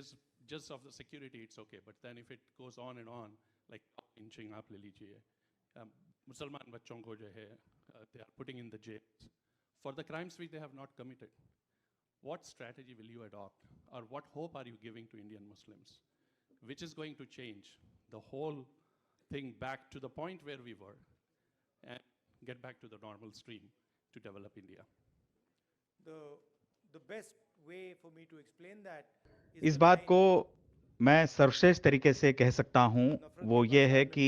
is just of the security, it's okay. But then if it goes on and on, like inching आप ले लीजिए, मुसलमान बच्चों को जो है, they are putting in the jails for the crimes which they have not committed. What strategy will you adopt, or what hope are you giving to Indian Muslims, which is going to change the whole thing back to the point where we were, and get back to the normal stream to develop India? The best way for me to explain that इस बात को मैं सर्वश्रेष्ठ तरीके से कह सकता हूं, वो ये है कि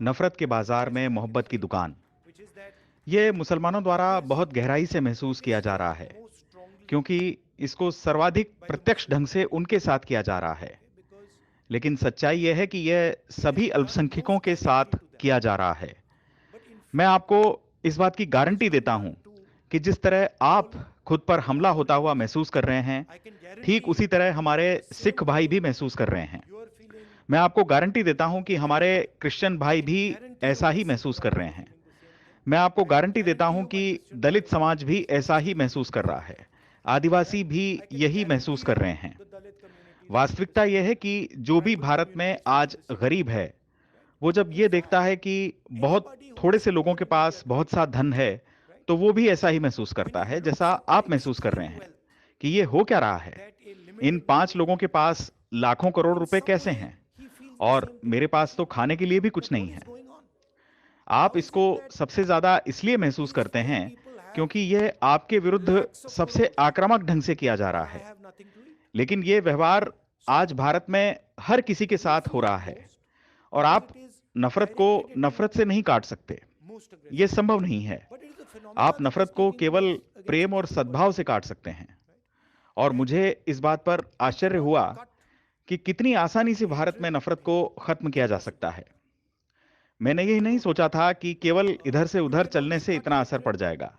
नफरत के बाजार में मोहब्बत की दुकान, ये मुसलमानों द्वारा बहुत गहराई से महसूस किया जा रहा है, क्योंकि इसको सर्वाधिक प्रत्यक्ष ढंग से उनके साथ किया जा रहा है। लेकिन सच्चाई यह है कि यह सभी अल्पसंख्यकों के साथ किया जा रहा है। मैं आपको इस बात की गारंटी देता हूं कि जिस तरह आप खुद पर हमला होता हुआ महसूस कर रहे हैं, ठीक उसी तरह हमारे सिख भाई भी महसूस कर रहे हैं। मैं आपको गारंटी देता हूं कि हमारे क्रिश्चियन भाई भी ऐसा ही महसूस कर रहे हैं। मैं आपको गारंटी देता हूं कि दलित समाज भी ऐसा ही महसूस कर रहा है, आदिवासी भी यही महसूस कर रहे हैं। वास्तविकता यह है कि जो भी भारत में आज गरीब है, वो जब ये देखता है कि बहुत थोड़े से लोगों के पास बहुत सा धन है, तो वो भी ऐसा ही महसूस करता है जैसा आप महसूस कर रहे हैं कि ये हो क्या रहा है। इन 5 लोगों के पास लाखों करोड़ रुपए कैसे हैं, और मेरे पास तो खाने के लिए भी कुछ नहीं है। आप इसको सबसे ज्यादा इसलिए महसूस करते हैं क्योंकि यह आपके विरुद्ध सबसे आक्रामक ढंग से किया जा रहा है। लेकिन यह व्यवहार आज भारत में हर किसी के साथ हो रहा है, और आप नफरत को नफरत से नहीं काट सकते। यह संभव नहीं है। आप नफरत को केवल प्रेम और सद्भाव से काट सकते हैं। और मुझे इस बात पर आश्चर्य हुआ कि कितनी आसानी से भारत में नफरत को खत्म किया जा सकता है। मैंने यही नहीं सोचा था कि केवल इधर से उधर चलने से इतना असर पड़ जाएगा।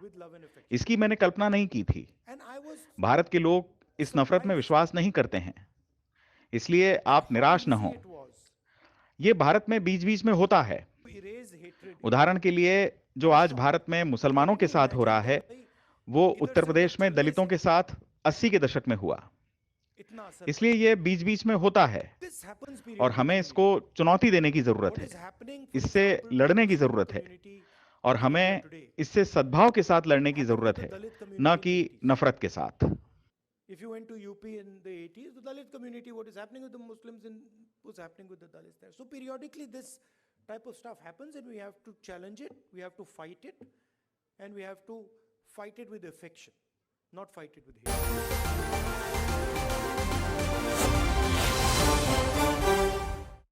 इसकी मैंने कल्पना नहीं की थी। भारत के लोग इस नफरत में विश्वास नहीं करते हैं, इसलिए आप निराश न हो। यह भारत में बीच बीच में होता है। उदाहरण के लिए, जो आज भारत में मुसलमानों के साथ हो रहा है, वो उत्तर प्रदेश में दलितों के साथ 80 के दशक में हुआ। इसलिए यह बीच बीच में होता है, और हमें इसको चुनौती देने की जरूरत है, इससे लड़ने की जरूरत है, और हमें इससे सद्भाव के साथ लड़ने की जरूरत है, न कि नफरत के साथ। If you went to UP in the 80s, the Dalit community, what is happening with the Muslims was happening with the Dalits there. So periodically this type of stuff happens, and we have to challenge it, we have to fight it, and we have to fight it with affection, not fight it with hate.